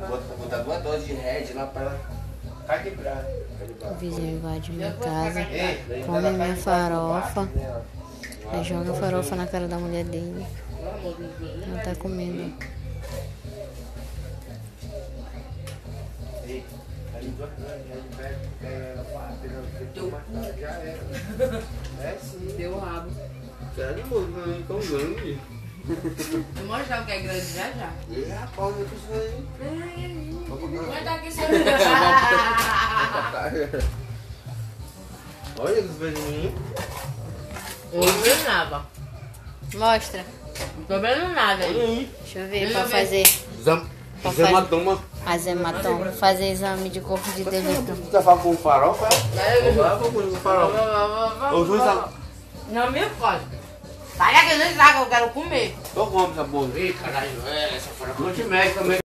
Vou botar 2 doses de Red lá pra ela ficar de braço. O vizinho invade minha casa, come minha farofa, aí joga a farofa na cara da mulher dele. Ela tá comendo. É sim. Deu o rabo. Sério, moço, tão grande. Vou mostrar o que é grande já já. E rapaz, eu preciso aí. Vai dar aqui seu. Olha que velhinho. Eu não vejo nada. Mostra. Não tô vendo nada Olha aí. aí. Deixa eu ver pra fazer. Hematoma. As hematoma. Fazer exame de corpo de delito. Você tá falando com farofa? Vamos com farofa. Ô, juiz, Não me pode. Sai aqui, não sabe que eu quero comer. tô com essa porra aí, caralho. Essa farofa não te mexe também.